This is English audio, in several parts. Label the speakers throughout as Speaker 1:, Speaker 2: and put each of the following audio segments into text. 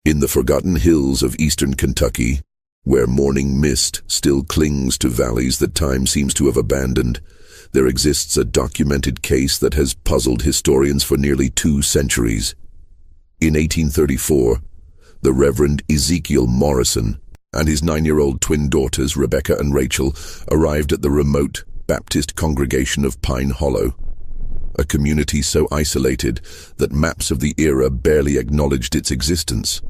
Speaker 1: In the forgotten hills of eastern Kentucky, where morning mist still clings to valleys that time seems to have abandoned, there exists a documented case that has puzzled historians for nearly 2 centuries. In 1834, the Reverend Ezekiel Morrison and his 9-year-old twin daughters, Rebecca and Rachel, arrived at the remote Baptist congregation of Pine Hollow, a community so isolated that maps of the era barely acknowledged its existence.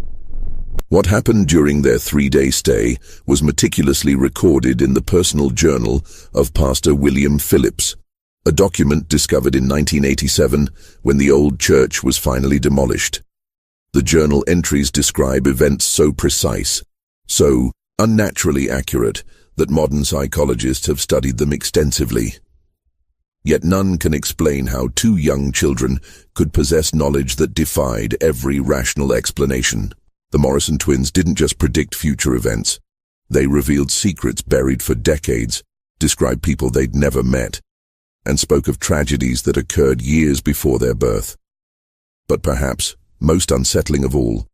Speaker 1: What happened during their 3-day stay was meticulously recorded in the personal journal of Pastor William Phillips, a document discovered in 1987 when the old church was finally demolished. The journal entries describe events so precise, so unnaturally accurate, that modern psychologists have studied them extensively. Yet none can explain how 2 young children could possess knowledge that defied every rational explanation. The Morrison twins didn't just predict future events. They revealed secrets buried for decades, described people they'd never met, and spoke of tragedies that occurred years before their birth. But perhaps, most unsettling of all,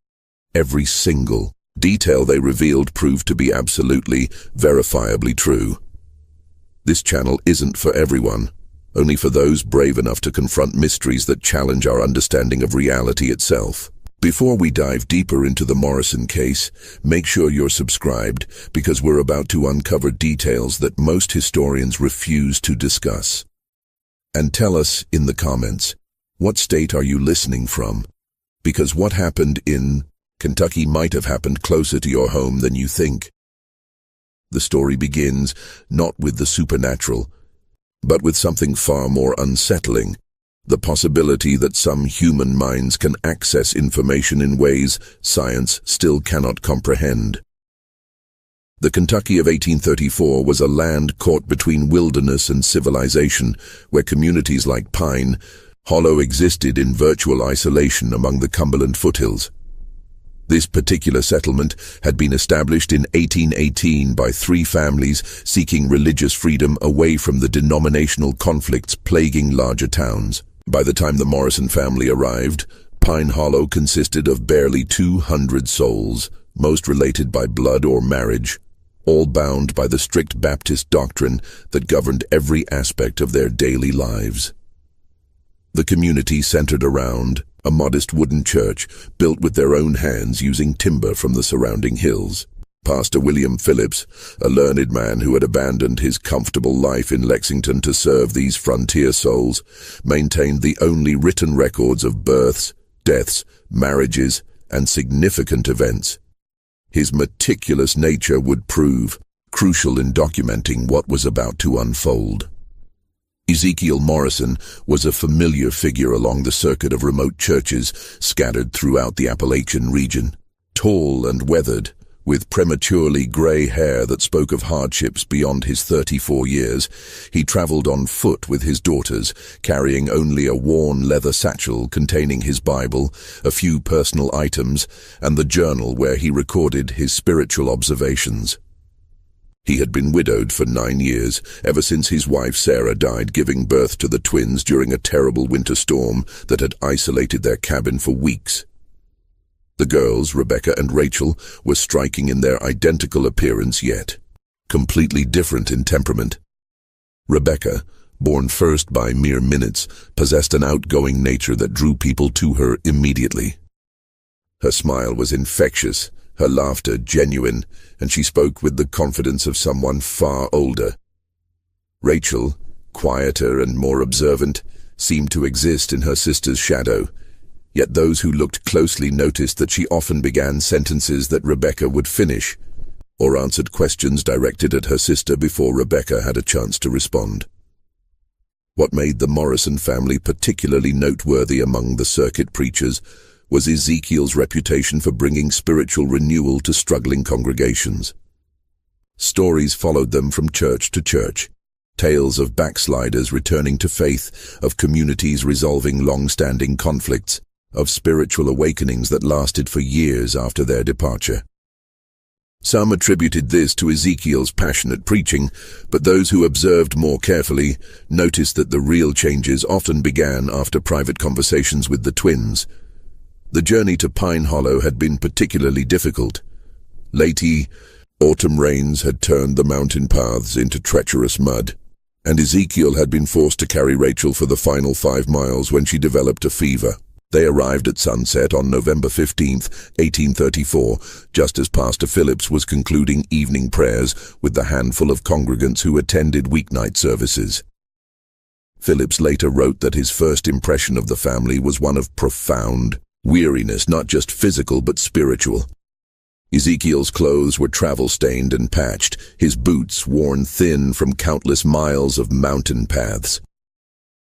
Speaker 1: every single detail they revealed proved to be absolutely, verifiably true. This channel isn't for everyone, only for those brave enough to confront mysteries that challenge our understanding of reality itself. Before we dive deeper into the Morrison case, make sure you're subscribed, because we're about to uncover details that most historians refuse to discuss. And tell us in the comments, what state are you listening from? Because what happened in Kentucky might have happened closer to your home than you think. The story begins not with the supernatural, but with something far more unsettling. The possibility that some human minds can access information in ways science still cannot comprehend. The Kentucky of 1834 was a land caught between wilderness and civilization, where communities like Pine Hollow existed in virtual isolation among the Cumberland foothills. This particular settlement had been established in 1818 by 3 families seeking religious freedom away from the denominational conflicts plaguing larger towns. By the time the Morrison family arrived, Pine Hollow consisted of barely 200 souls, most related by blood or marriage, all bound by the strict Baptist doctrine that governed every aspect of their daily lives. The community centered around a modest wooden church built with their own hands using timber from the surrounding hills. Pastor William Phillips, a learned man who had abandoned his comfortable life in Lexington to serve these frontier souls, maintained the only written records of births, deaths, marriages, and significant events. His meticulous nature would prove crucial in documenting what was about to unfold. Ezekiel Morrison was a familiar figure along the circuit of remote churches scattered throughout the Appalachian region. Tall and weathered, with prematurely gray hair that spoke of hardships beyond his 34 years, he traveled on foot with his daughters, carrying only a worn leather satchel containing his Bible, a few personal items, and the journal where he recorded his spiritual observations. He had been widowed for 9 years, ever since his wife Sarah died giving birth to the twins during a terrible winter storm that had isolated their cabin for weeks. The girls, Rebecca and Rachel, were striking in their identical appearance yet completely different in temperament. Rebecca, born first by mere minutes, possessed an outgoing nature that drew people to her immediately. Her smile was infectious, her laughter genuine, and she spoke with the confidence of someone far older. Rachel, quieter and more observant, seemed to exist in her sister's shadow, yet those who looked closely noticed that she often began sentences that Rebecca would finish, or answered questions directed at her sister before Rebecca had a chance to respond. What made the Morrison family particularly noteworthy among the circuit preachers was Ezekiel's reputation for bringing spiritual renewal to struggling congregations. Stories followed them from church to church, tales of backsliders returning to faith, of communities resolving long-standing conflicts, of spiritual awakenings that lasted for years after their departure. Some attributed this to Ezekiel's passionate preaching, but those who observed more carefully noticed that the real changes often began after private conversations with the twins. The journey to Pine Hollow had been particularly difficult. Late autumn rains had turned the mountain paths into treacherous mud, and Ezekiel had been forced to carry Rachel for the final 5 miles when she developed a fever. They arrived at sunset on November 15th, 1834, just as Pastor Phillips was concluding evening prayers with the handful of congregants who attended weeknight services. Phillips later wrote that his first impression of the family was one of profound weariness, not just physical but spiritual. Ezekiel's clothes were travel-stained and patched, his boots worn thin from countless miles of mountain paths.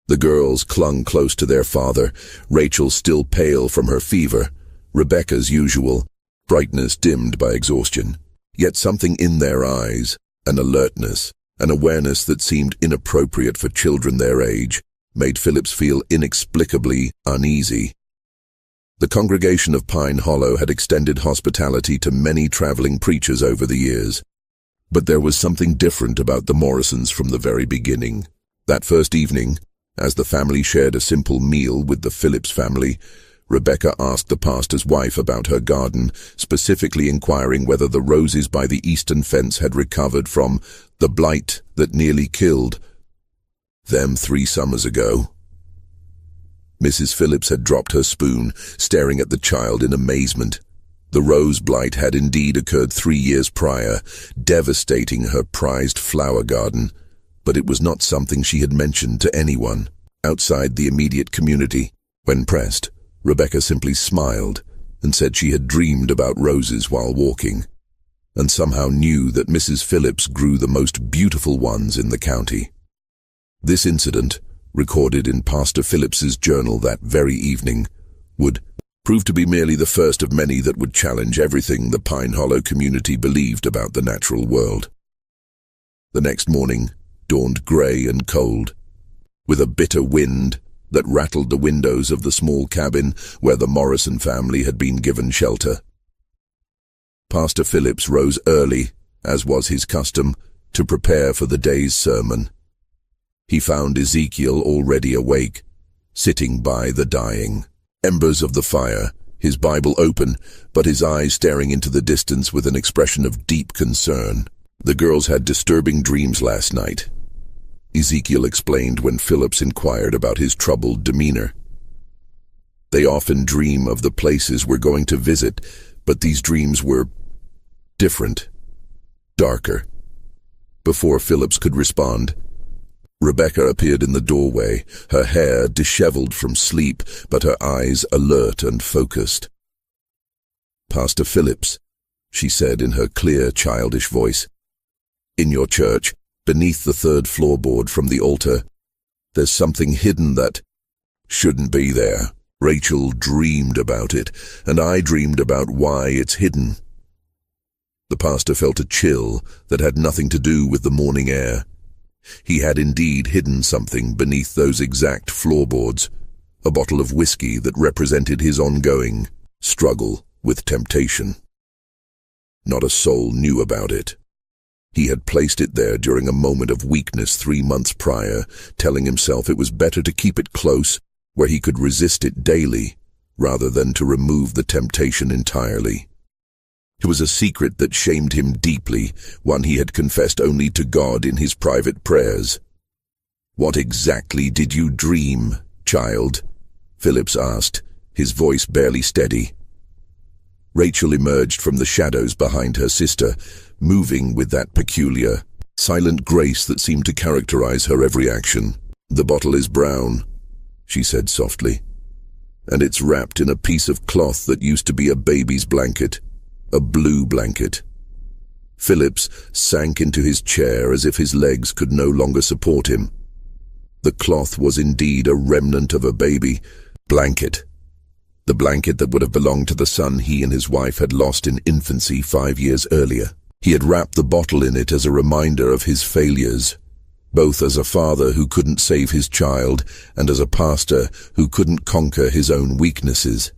Speaker 1: The girls clung close to their father, Rachel still pale from her fever, Rebecca's usual brightness dimmed by exhaustion. Yet something in their eyes, an alertness, an awareness that seemed inappropriate for children their age, made Phillips feel inexplicably uneasy. The congregation of Pine Hollow had extended hospitality to many traveling preachers over the years. But there was something different about the Morrisons from the very beginning. That first evening, as the family shared a simple meal with the Phillips family, Rebecca asked the pastor's wife about her garden, specifically inquiring whether the roses by the eastern fence had recovered from the blight that nearly killed them 3 summers ago. Mrs. Phillips had dropped her spoon, staring at the child in amazement. The rose blight had indeed occurred 3 years prior, devastating her prized flower garden, but it was not something she had mentioned to anyone outside the immediate community. When pressed, Rebecca simply smiled and said she had dreamed about roses while walking, and somehow knew that Mrs. Phillips grew the most beautiful ones in the county. This incident, recorded in Pastor Phillips's journal that very evening, would prove to be merely the first of many that would challenge everything the Pine Hollow community believed about the natural world. The next morning dawned grey and cold, with a bitter wind that rattled the windows of the small cabin where the Morrison family had been given shelter. Pastor Phillips rose early, as was his custom, to prepare for the day's sermon. He found Ezekiel already awake, sitting by the dying embers of the fire, his Bible open, but his eyes staring into the distance with an expression of deep concern. "The girls had disturbing dreams last night," Ezekiel explained when Phillips inquired about his troubled demeanor. "They often dream of the places we're going to visit, but these dreams were different, darker." Before Phillips could respond, Rebecca appeared in the doorway, her hair disheveled from sleep, but her eyes alert and focused. "Pastor Phillips," she said in her clear, childish voice, "in your church, beneath the 3rd floorboard from the altar, there's something hidden that shouldn't be there. Rachel dreamed about it, and I dreamed about why it's hidden." The pastor felt a chill that had nothing to do with the morning air. He had indeed hidden something beneath those exact floorboards, a bottle of whiskey that represented his ongoing struggle with temptation. Not a soul knew about it. He had placed it there during a moment of weakness 3 months prior, telling himself it was better to keep it close, where he could resist it daily, rather than to remove the temptation entirely. It was a secret that shamed him deeply, one he had confessed only to God in his private prayers. "What exactly did you dream, child?" Phillips asked, his voice barely steady. Rachel emerged from the shadows behind her sister, moving with that peculiar, silent grace that seemed to characterize her every action. "The bottle is brown," she said softly, "and it's wrapped in a piece of cloth that used to be a baby's blanket. A blue blanket." Phillips sank into his chair as if his legs could no longer support him. The cloth was indeed a remnant of a baby blanket. The blanket that would have belonged to the son he and his wife had lost in infancy 5 years earlier. He had wrapped the bottle in it as a reminder of his failures, both as a father who couldn't save his child and as a pastor who couldn't conquer his own weaknesses.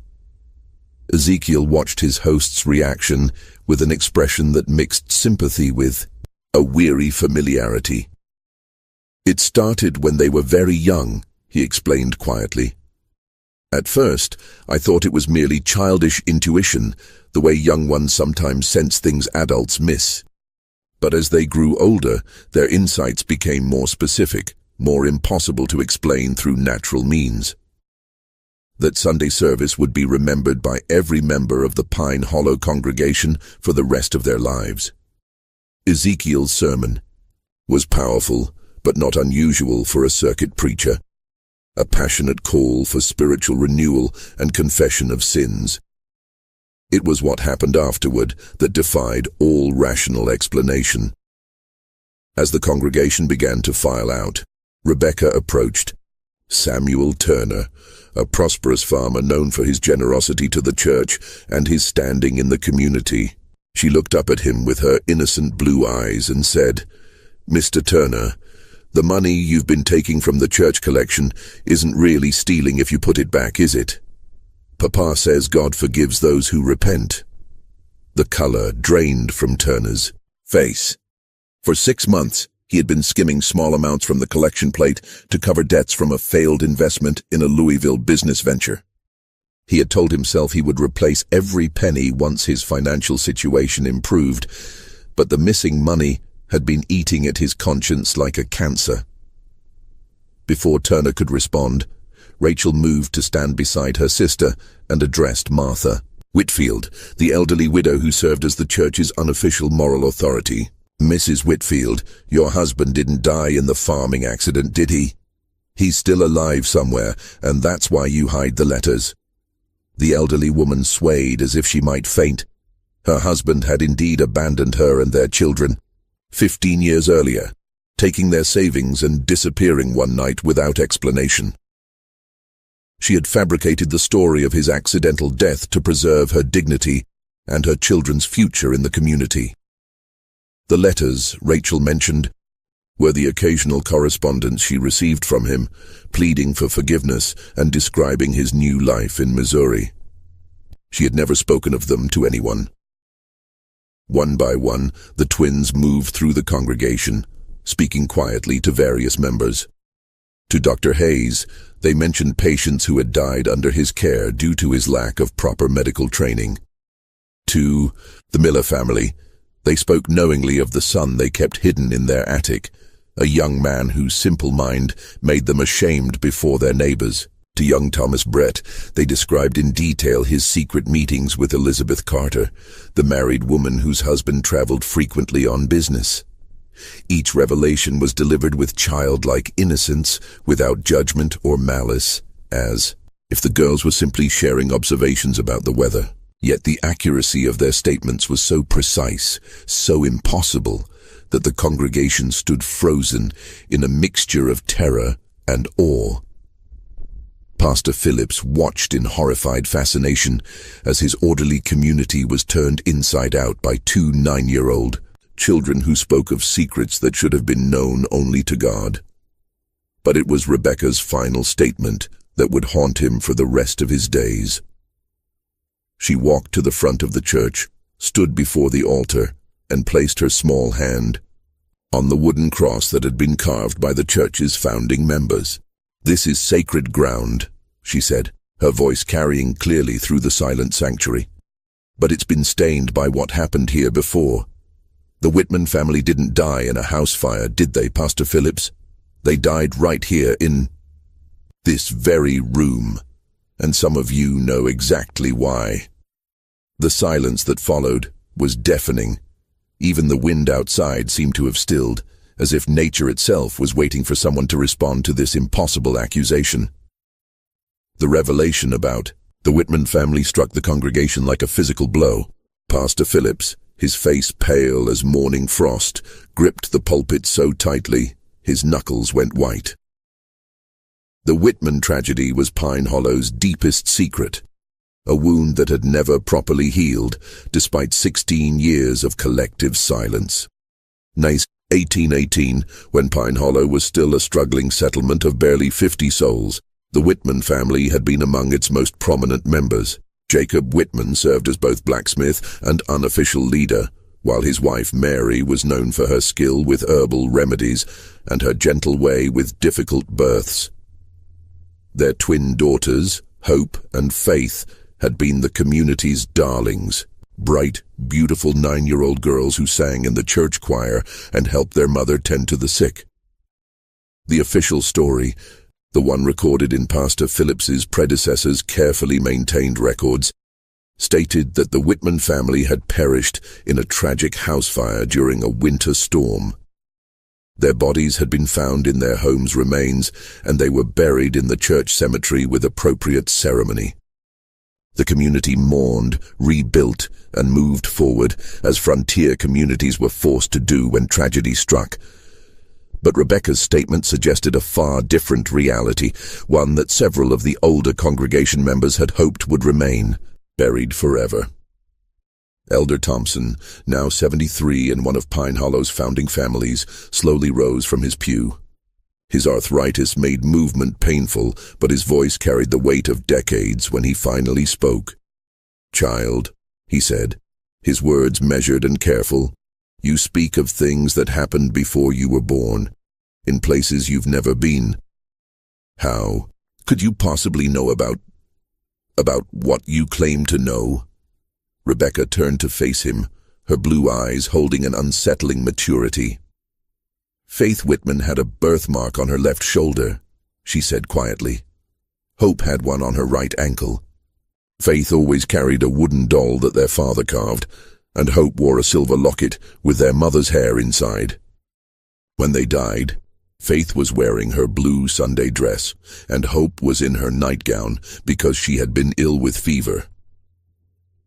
Speaker 1: Ezekiel watched his host's reaction with an expression that mixed sympathy with a weary familiarity. "It started when they were very young," he explained quietly. At first, I thought it was merely childish intuition, the way young ones sometimes sense things adults miss. But as they grew older, their insights became more specific, more impossible to explain through natural means. That Sunday service would be remembered by every member of the Pine Hollow congregation for the rest of their lives. Ezekiel's sermon was powerful, but not unusual for a circuit preacher. A passionate call for spiritual renewal and confession of sins. It was what happened afterward that defied all rational explanation. As the congregation began to file out, Rebecca approached. Samuel Turner, a prosperous farmer known for his generosity to the church and his standing in the community. She looked up at him with her innocent blue eyes and said, "Mr. Turner, the money you've been taking from the church collection isn't really stealing if you put it back, is it? Papa says God forgives those who repent." The color drained from Turner's face. For 6 months, he had been skimming small amounts from the collection plate to cover debts from a failed investment in a Louisville business venture. He had told himself he would replace every penny once his financial situation improved, but the missing money had been eating at his conscience like a cancer. Before Turner could respond, Rachel moved to stand beside her sister and addressed Martha Whitfield, the elderly widow who served as the church's unofficial moral authority. "Mrs. Whitfield, your husband didn't die in the farming accident, did he? He's still alive somewhere, and that's why you hide the letters." The elderly woman swayed as if she might faint. Her husband had indeed abandoned her and their children 15 years earlier, taking their savings and disappearing one night without explanation. She had fabricated the story of his accidental death to preserve her dignity and her children's future in the community. The letters, Rachel mentioned, were the occasional correspondence she received from him, pleading for forgiveness and describing his new life in Missouri. She had never spoken of them to anyone. One by one, the twins moved through the congregation, speaking quietly to various members. To Dr. Hayes, they mentioned patients who had died under his care due to his lack of proper medical training. To the Miller family, they spoke knowingly of the son they kept hidden in their attic, a young man whose simple mind made them ashamed before their neighbors. To young Thomas Brett, they described in detail his secret meetings with Elizabeth Carter, the married woman whose husband traveled frequently on business. Each revelation was delivered with childlike innocence, without judgment or malice, as if the girls were simply sharing observations about the weather. Yet the accuracy of their statements was so precise, so impossible, that the congregation stood frozen in a mixture of terror and awe. Pastor Phillips watched in horrified fascination as his orderly community was turned inside out by 2 9-year-old children who spoke of secrets that should have been known only to God. But it was Rebecca's final statement that would haunt him for the rest of his days. She walked to the front of the church, stood before the altar, and placed her small hand on the wooden cross that had been carved by the church's founding members. "This is sacred ground," she said, her voice carrying clearly through the silent sanctuary. "But it's been stained by what happened here before. The Whitman family didn't die in a house fire, did they, Pastor Phillips? They died right here in this very room, and some of you know exactly why." The silence that followed was deafening. Even the wind outside seemed to have stilled, as if nature itself was waiting for someone to respond to this impossible accusation. The revelation about the Whitman family struck the congregation like a physical blow. Pastor Phillips, his face pale as morning frost, gripped the pulpit so tightly his knuckles went white. The Whitman tragedy was Pine Hollow's deepest secret, a wound that had never properly healed despite 16 years of collective silence. 1818, when Pine Hollow was still a struggling settlement of barely 50 souls, the Whitman family had been among its most prominent members. Jacob Whitman served as both blacksmith and unofficial leader, while his wife Mary was known for her skill with herbal remedies and her gentle way with difficult births. Their twin daughters, Hope and Faith had been the community's darlings, bright, beautiful 9-year-old girls who sang in the church choir and helped their mother tend to the sick. The official story, the one recorded in Pastor Phillips's predecessor's carefully maintained records, stated that the Whitman family had perished in a tragic house fire during a winter storm. Their bodies had been found in their home's remains, and they were buried in the church cemetery with appropriate ceremony. The community mourned, rebuilt, and moved forward, as frontier communities were forced to do when tragedy struck. But Rebecca's statement suggested a far different reality, one that several of the older congregation members had hoped would remain buried forever. Elder Thompson, now 73 and one of Pine Hollow's founding families, slowly rose from his pew. His arthritis made movement painful, but his voice carried the weight of decades when he finally spoke. "Child," he said, his words measured and careful, "you speak of things that happened before you were born, in places you've never been. How could you possibly know about what you claim to know?" Rebecca turned to face him, her blue eyes holding an unsettling maturity. "Faith Whitman had a birthmark on her left shoulder," she said quietly. "Hope had one on her right ankle. Faith always carried a wooden doll that their father carved, and Hope wore a silver locket with their mother's hair inside. When they died, Faith was wearing her blue Sunday dress, and Hope was in her nightgown because she had been ill with fever."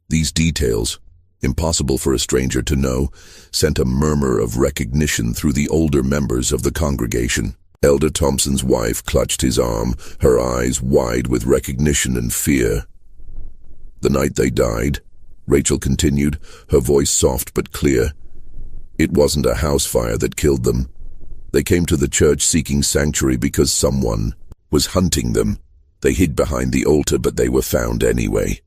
Speaker 1: These details, impossible for a stranger to know, sent a murmur of recognition through the older members of the congregation. Elder Thompson's wife clutched his arm, her eyes wide with recognition and fear. "The night they died," Rachel continued, her voice soft but clear, "it wasn't a house fire that killed them. They came to the church seeking sanctuary because someone was hunting them. They hid behind the altar, but they were found anyway."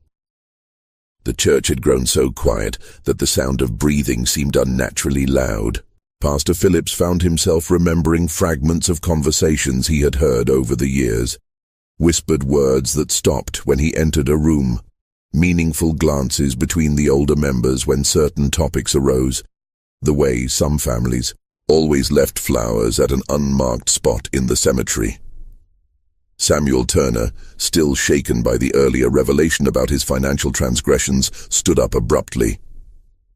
Speaker 1: The church had grown so quiet that the sound of breathing seemed unnaturally loud. Pastor Phillips found himself remembering fragments of conversations he had heard over the years, whispered words that stopped when he entered a room, meaningful glances between the older members when certain topics arose, the way some families always left flowers at an unmarked spot in the cemetery. Samuel Turner, still shaken by the earlier revelation about his financial transgressions, stood up abruptly.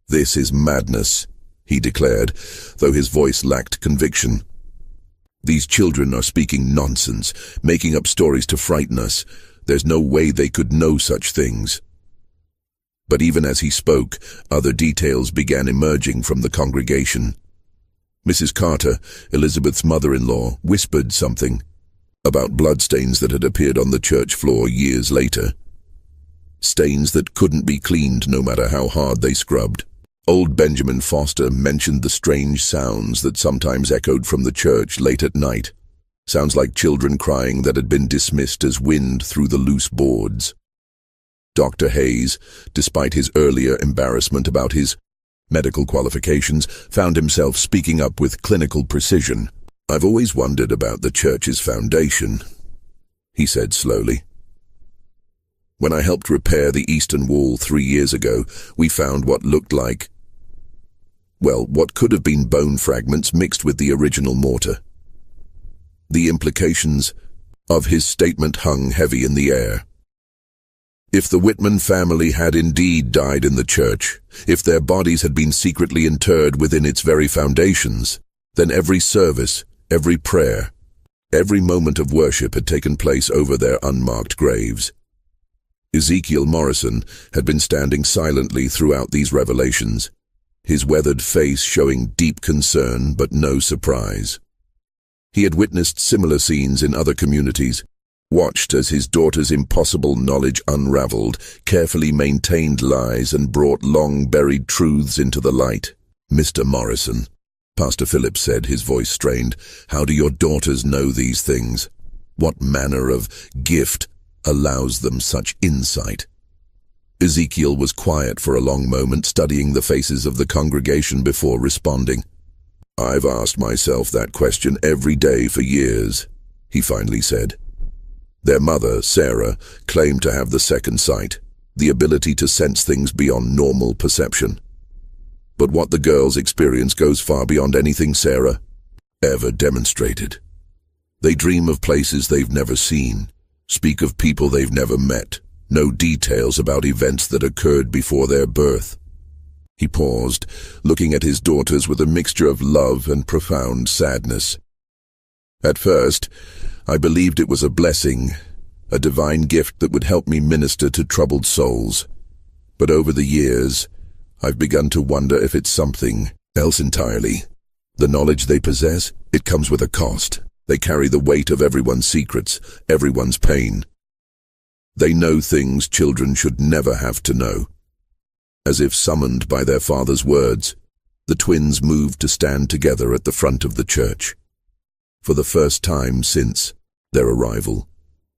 Speaker 1: "This is madness," he declared, though his voice lacked conviction. "These children are speaking nonsense, making up stories to frighten us. There's no way they could know such things." But even as he spoke, other details began emerging from the congregation. Mrs. Carter, Elizabeth's mother-in-law, whispered something about bloodstains that had appeared on the church floor years later. Stains that couldn't be cleaned no matter how hard they scrubbed. Old Benjamin Foster mentioned the strange sounds that sometimes echoed from the church late at night. Sounds like children crying that had been dismissed as wind through the loose boards. Dr. Hayes, despite his earlier embarrassment about his medical qualifications, found himself speaking up with clinical precision. "I've always wondered about the church's foundation," he said slowly. "When I helped repair the eastern wall 3 years ago, we found what looked like, what could have been bone fragments mixed with the original mortar." The implications of his statement hung heavy in the air. If the Whitman family had indeed died in the church, if their bodies had been secretly interred within its very foundations, then every service, every prayer, every moment of worship had taken place over their unmarked graves. Ezekiel Morrison had been standing silently throughout these revelations, his weathered face showing deep concern but no surprise. He had witnessed similar scenes in other communities, watched as his daughter's impossible knowledge unraveled, carefully maintained lies and brought long-buried truths into the light. "Mr. Morrison," Pastor Phillips said, his voice strained, "how do your daughters know these things? What manner of gift allows them such insight?" Ezekiel was quiet for a long moment, studying the faces of the congregation before responding. "I've asked myself that question every day for years," he finally said. Their mother, Sarah, claimed to have the second sight, the ability to sense things beyond normal perception. But what the girls experience goes far beyond anything Sarah ever demonstrated. They dream of places they've never seen, speak of people they've never met, know details about events that occurred before their birth. He paused, looking at his daughters with a mixture of love and profound sadness. At first, I believed it was a blessing, a divine gift that would help me minister to troubled souls. But over the years, I've begun to wonder if it's something else entirely. The knowledge they possess, it comes with a cost. They carry the weight of everyone's secrets, everyone's pain. They know things children should never have to know. As if summoned by their father's words, the twins moved to stand together at the front of the church. For the first time since their arrival,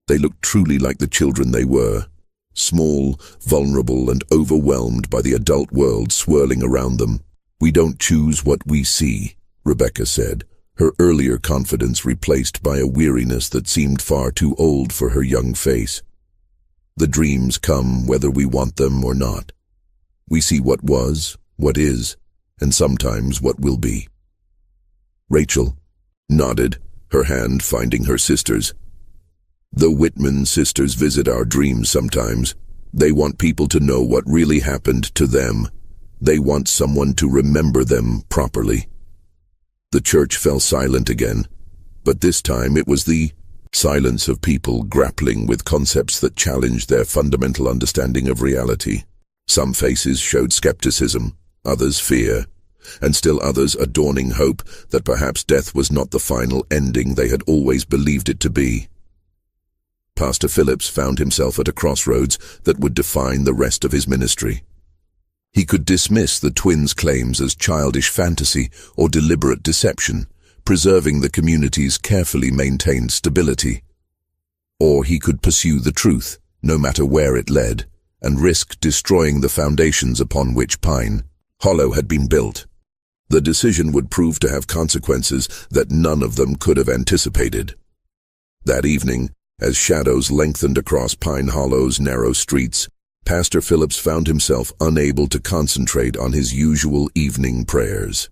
Speaker 1: they looked truly like the children they were, small, vulnerable, and overwhelmed by the adult world swirling around them. "We don't choose what we see," Rebecca said, her earlier confidence replaced by a weariness that seemed far too old for her young face. "The dreams come whether we want them or not. We see what was, what is, and sometimes what will be." Rachel nodded, her hand finding her sister's. "The Whitman sisters visit our dreams sometimes. They want people to know what really happened to them. They want someone to remember them properly." The church fell silent again, but this time it was the silence of people grappling with concepts that challenged their fundamental understanding of reality. Some faces showed skepticism, others fear, and still others a dawning hope that perhaps death was not the final ending they had always believed it to be. Pastor Phillips found himself at a crossroads that would define the rest of his ministry. He could dismiss the twins' claims as childish fantasy or deliberate deception, preserving the community's carefully maintained stability. Or he could pursue the truth, no matter where it led, and risk destroying the foundations upon which Pine Hollow had been built. The decision would prove to have consequences that none of them could have anticipated. That evening, as shadows lengthened across Pine Hollow's narrow streets, Pastor Phillips found himself unable to concentrate on his usual evening prayers.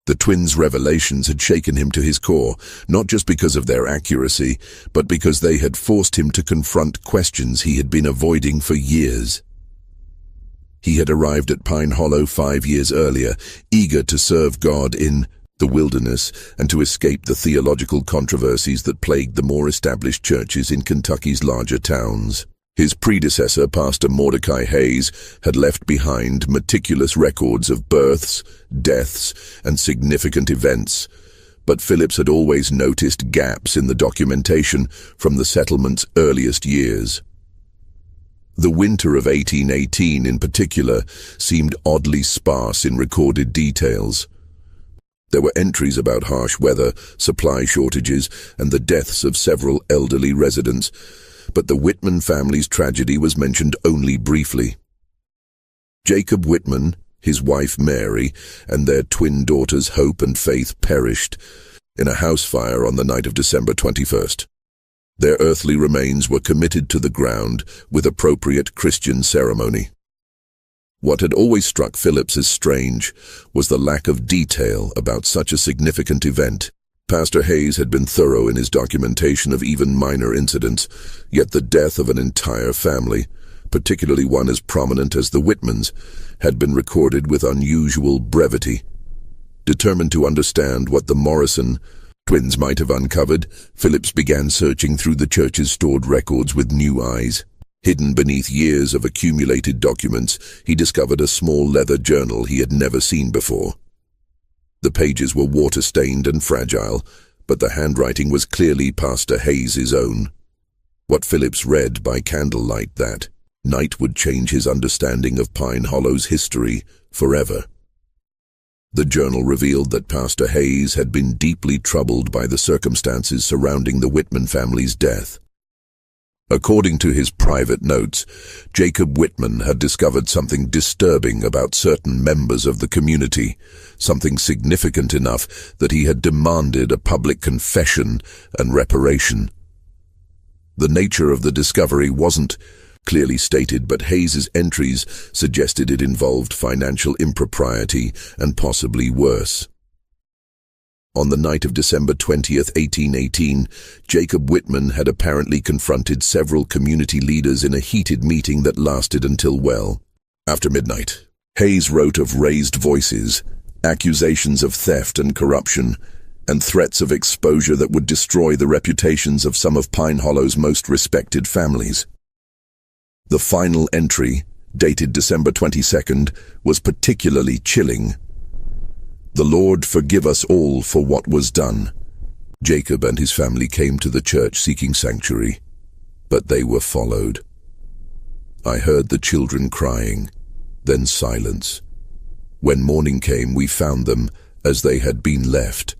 Speaker 1: The twins' revelations had shaken him to his core, not just because of their accuracy, but because they had forced him to confront questions he had been avoiding for years. He had arrived at Pine Hollow 5 years earlier, eager to serve God in the wilderness and to escape the theological controversies that plagued the more established churches in Kentucky's larger towns. His predecessor, Pastor Mordecai Hayes, had left behind meticulous records of births, deaths, and significant events, but Phillips had always noticed gaps in the documentation from the settlement's earliest years. The winter of 1818 in particular seemed oddly sparse in recorded details. There were entries about harsh weather, supply shortages, and the deaths of several elderly residents, but the Whitman family's tragedy was mentioned only briefly. Jacob Whitman, his wife Mary, and their twin daughters Hope and Faith perished in a house fire on the night of December 21st. Their earthly remains were committed to the ground with appropriate Christian ceremony. What had always struck Phillips as strange was the lack of detail about such a significant event. Pastor Hayes had been thorough in his documentation of even minor incidents, yet the death of an entire family, particularly one as prominent as the Whitmans, had been recorded with unusual brevity. Determined to understand what the Morrison twins might have uncovered, Phillips began searching through the church's stored records with new eyes. Hidden beneath years of accumulated documents, he discovered a small leather journal he had never seen before. The pages were water-stained and fragile, but the handwriting was clearly Pastor Hayes's own. What Phillips read by candlelight that night would change his understanding of Pine Hollow's history forever. The journal revealed that Pastor Hayes had been deeply troubled by the circumstances surrounding the Whitman family's death. According to his private notes, Jacob Whitman had discovered something disturbing about certain members of the community, something significant enough that he had demanded a public confession and reparation. The nature of the discovery wasn't clearly stated, but Hayes's entries suggested it involved financial impropriety and possibly worse. On the night of December 20th, 1818, Jacob Whitman had apparently confronted several community leaders in a heated meeting that lasted until well after midnight. Hayes wrote of raised voices, accusations of theft and corruption, and threats of exposure that would destroy the reputations of some of Pine Hollow's most respected families. The final entry, dated December 22nd, was particularly chilling. "The Lord forgive us all for what was done." Jacob and his family came to the church seeking sanctuary, but they were followed. I heard the children crying, then silence. When morning came, we found them as they had been left.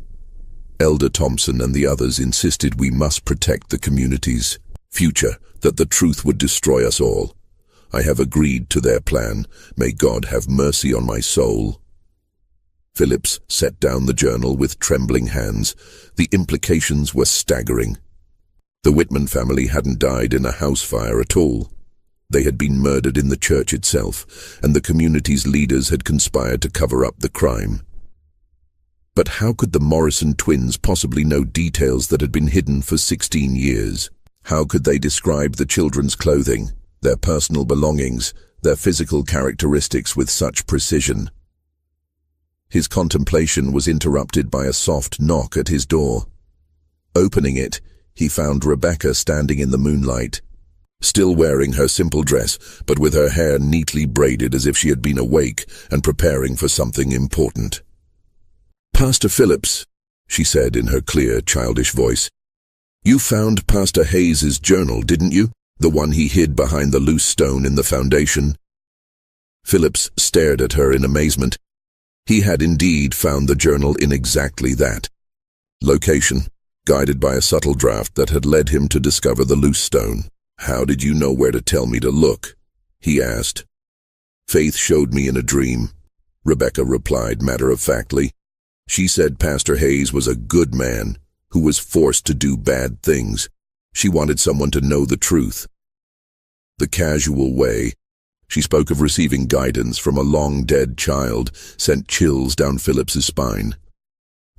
Speaker 1: Elder Thompson and the others insisted we must protect the community's future, that the truth would destroy us all. I have agreed to their plan. May God have mercy on my soul. Phillips set down the journal with trembling hands. The implications were staggering. The Whitman family hadn't died in a house fire at all. They had been murdered in the church itself, and the community's leaders had conspired to cover up the crime. But how could the Morrison twins possibly know details that had been hidden for 16 years? How could they describe the children's clothing, their personal belongings, their physical characteristics with such precision? His contemplation was interrupted by a soft knock at his door. Opening it, he found Rebecca standing in the moonlight, still wearing her simple dress, but with her hair neatly braided as if she had been awake and preparing for something important. "Pastor Phillips," she said in her clear, childish voice, "you found Pastor Hayes's journal, didn't you? The one he hid behind the loose stone in the foundation?" Phillips stared at her in amazement. He had indeed found the journal in exactly that location, guided by a subtle draft that had led him to discover the loose stone. "How did you know where to tell me to look?" he asked. "Faith showed me in a dream," Rebecca replied matter-of-factly. "She said Pastor Hayes was a good man who was forced to do bad things. She wanted someone to know the truth." The casual way she spoke of receiving guidance from a long-dead child sent chills down Phillips's spine.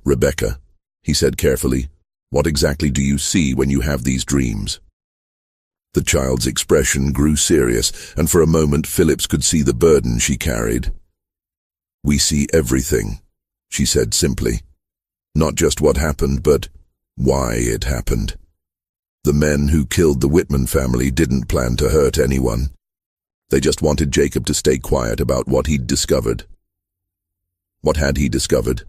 Speaker 1: "Rebecca," he said carefully, "what exactly do you see when you have these dreams?" The child's expression grew serious, and for a moment Phillips could see the burden she carried. "We see everything," she said simply. "Not just what happened, but why it happened. The men who killed the Whitman family didn't plan to hurt anyone. They just wanted Jacob to stay quiet about what he'd discovered." "What had he discovered?"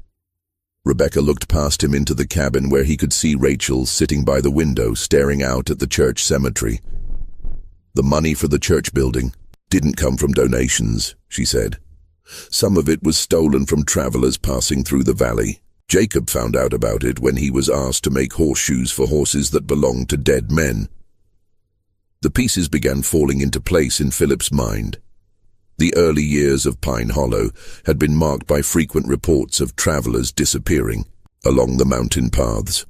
Speaker 1: Rebecca looked past him into the cabin where he could see Rachel sitting by the window staring out at the church cemetery. "The money for the church building didn't come from donations," she said. "Some of it was stolen from travelers passing through the valley. Jacob found out about it when he was asked to make horseshoes for horses that belonged to dead men." The pieces began falling into place in Philip's mind. The early years of Pine Hollow had been marked by frequent reports of travelers disappearing along the mountain paths.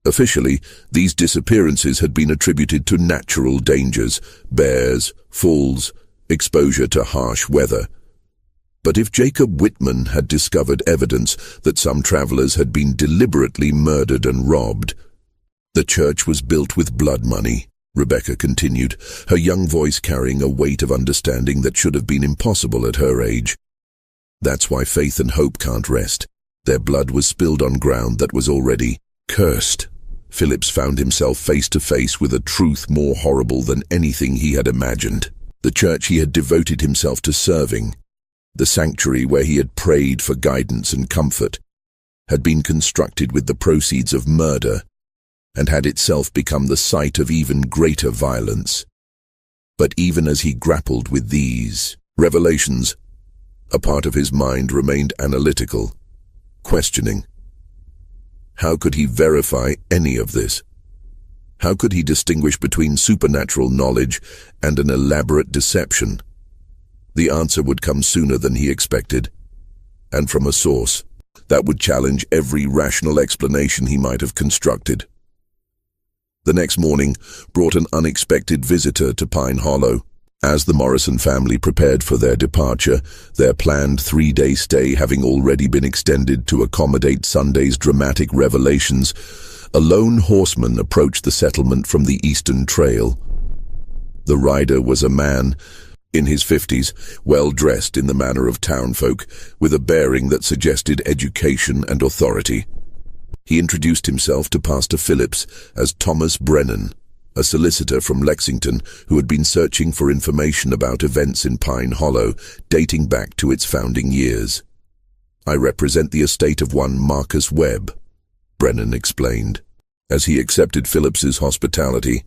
Speaker 1: Officially, these disappearances had been attributed to natural dangers, bears, falls, exposure to harsh weather. But if Jacob Whitman had discovered evidence that some travelers had been deliberately murdered and robbed— "The church was built with blood money," Rebecca continued, her young voice carrying a weight of understanding that should have been impossible at her age. "That's why faith and hope can't rest. Their blood was spilled on ground that was already cursed." Phillips found himself face to face with a truth more horrible than anything he had imagined. The church he had devoted himself to serving, the sanctuary where he had prayed for guidance and comfort, had been constructed with the proceeds of murder and had itself become the site of even greater violence. But even as he grappled with these revelations, a part of his mind remained analytical, questioning. How could he verify any of this? How could he distinguish between supernatural knowledge and an elaborate deception? The answer would come sooner than he expected, and from a source that would challenge every rational explanation he might have constructed. The next morning brought an unexpected visitor to Pine Hollow. As the Morrison family prepared for their departure, their planned 3-day stay having already been extended to accommodate Sunday's dramatic revelations, a lone horseman approached the settlement from the Eastern Trail. The rider was a man in his 50s, well-dressed in the manner of townfolk, with a bearing that suggested education and authority. He introduced himself to Pastor Phillips as Thomas Brennan, a solicitor from Lexington who had been searching for information about events in Pine Hollow dating back to its founding years. "I represent the estate of one Marcus Webb," Brennan explained, as he accepted Phillips's hospitality.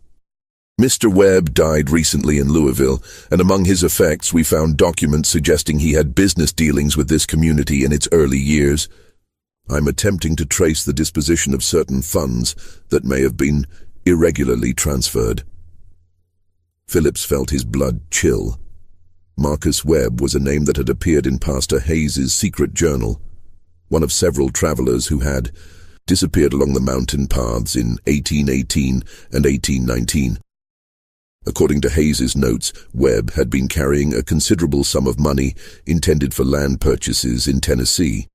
Speaker 1: "Mr. Webb died recently in Louisville, and among his effects we found documents suggesting he had business dealings with this community in its early years. I'm attempting to trace the disposition of certain funds that may have been irregularly transferred." Phillips felt his blood chill. Marcus Webb was a name that had appeared in Pastor Hayes's secret journal, one of several travelers who had disappeared along the mountain paths in 1818 and 1819. According to Hayes's notes, Webb had been carrying a considerable sum of money intended for land purchases in Tennessee.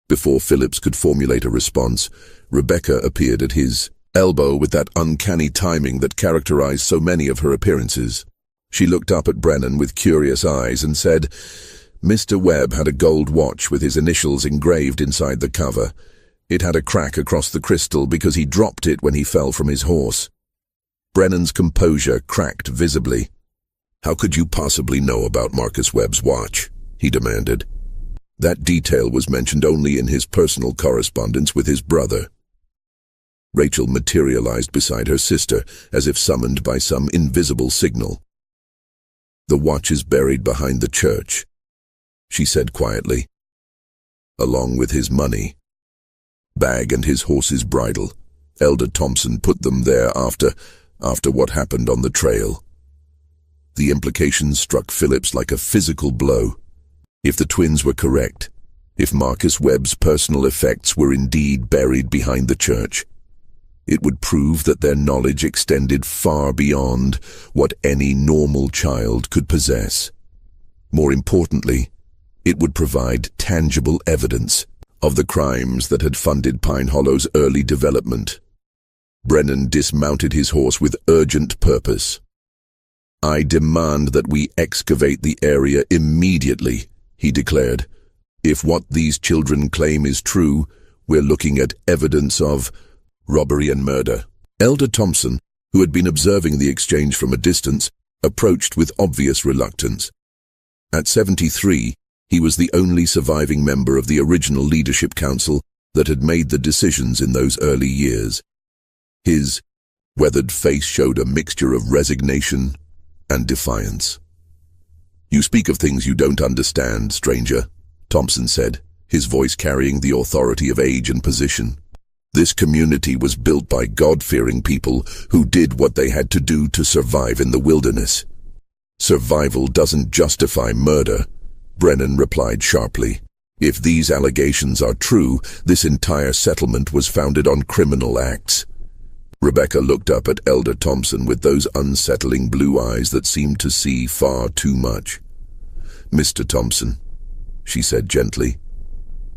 Speaker 1: Before Phillips could formulate a response, Rebecca appeared at his elbow with that uncanny timing that characterized so many of her appearances. She looked up at Brennan with curious eyes and said, "Mr. Webb had a gold watch with his initials engraved inside the cover. It had a crack across the crystal because he dropped it when he fell from his horse." Brennan's composure cracked visibly. "How could you possibly know about Marcus Webb's watch?" he demanded. "That detail was mentioned only in his personal correspondence with his brother." Rachel materialized beside her sister, as if summoned by some invisible signal. "The watch is buried behind the church," she said quietly, "along with his money. Bag and his horse's bridle. Elder Thompson put them there after what happened on the trail." The implications struck Phillips like a physical blow. If the twins were correct, if Marcus Webb's personal effects were indeed buried behind the church, it would prove that their knowledge extended far beyond what any normal child could possess. More importantly, it would provide tangible evidence of the crimes that had funded Pine Hollow's early development. Brennan dismounted his horse with urgent purpose. "I demand that we excavate the area immediately," he declared. "If what these children claim is true, we're looking at evidence of robbery and murder." Elder Thompson, who had been observing the exchange from a distance, approached with obvious reluctance. At 73, he was the only surviving member of the original leadership council that had made the decisions in those early years. His weathered face showed a mixture of resignation and defiance. "You speak of things you don't understand, stranger," Thompson said, his voice carrying the authority of age and position. "This community was built by God-fearing people who did what they had to do to survive in the wilderness. Survival doesn't justify murder," Brennan replied sharply. "If these allegations are true, this entire settlement was founded on criminal acts." Rebecca looked up at Elder Thompson with those unsettling blue eyes that seemed to see far too much. "Mr. Thompson," she said gently,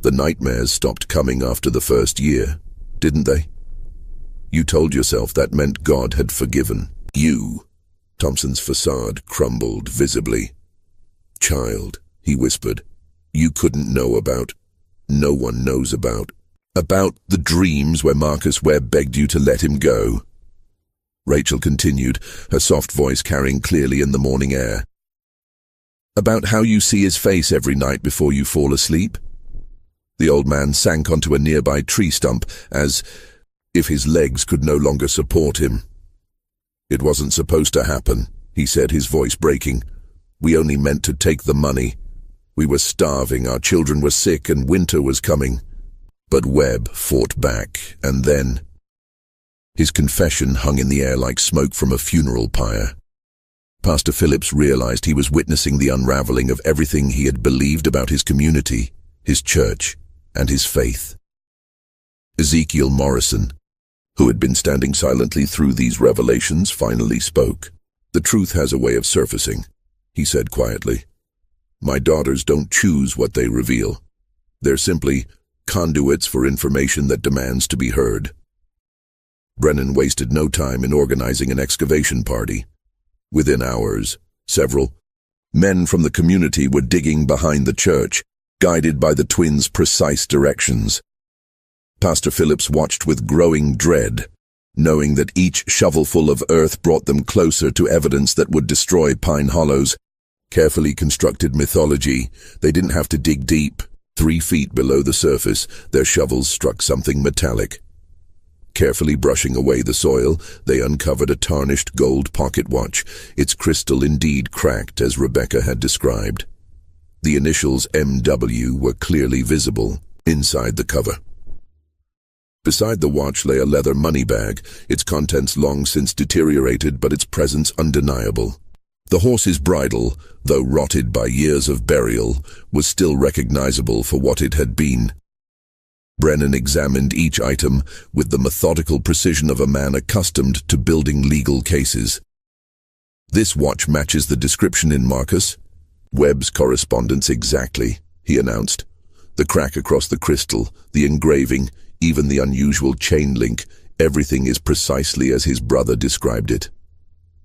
Speaker 1: "the nightmares stopped coming after the first year, didn't they? You told yourself that meant God had forgiven you." Thompson's facade crumbled visibly. "Child," he whispered, "you couldn't know about, no one knows about the dreams where Marcus Webb begged you to let him go." Rachel continued, her soft voice carrying clearly in the morning air. "About how you see his face every night before you fall asleep?" The old man sank onto a nearby tree stump as if his legs could no longer support him. "It wasn't supposed to happen," he said, his voice breaking. "We only meant to take the money. We were starving, our children were sick, and winter was coming. But Webb fought back, and then—" His confession hung in the air like smoke from a funeral pyre. Pastor Phillips realized he was witnessing the unraveling of everything he had believed about his community, his church, and his faith. Ezekiel Morrison, who had been standing silently through these revelations, finally spoke. "The truth has a way of surfacing," he said quietly. "My daughters don't choose what they reveal. They're simply conduits for information that demands to be heard." Brennan wasted no time in organizing an excavation party. Within hours, several men from the community were digging behind the church, guided by the twins' precise directions. Pastor Phillips watched with growing dread, knowing that each shovelful of earth brought them closer to evidence that would destroy Pine Hollow's carefully constructed mythology. They didn't have to dig deep. 3 feet below the surface, their shovels struck something metallic. Carefully brushing away the soil, they uncovered a tarnished gold pocket watch, its crystal indeed cracked as Rebecca had described. The initials MW were clearly visible inside the cover. Beside the watch lay a leather money bag, its contents long since deteriorated but its presence undeniable. The horse's bridle, though rotted by years of burial, was still recognizable for what it had been. Brennan examined each item with the methodical precision of a man accustomed to building legal cases. "This watch matches the description in Marcus Webb's correspondence exactly," he announced. "The crack across the crystal, the engraving, even the unusual chain link, everything is precisely as his brother described it."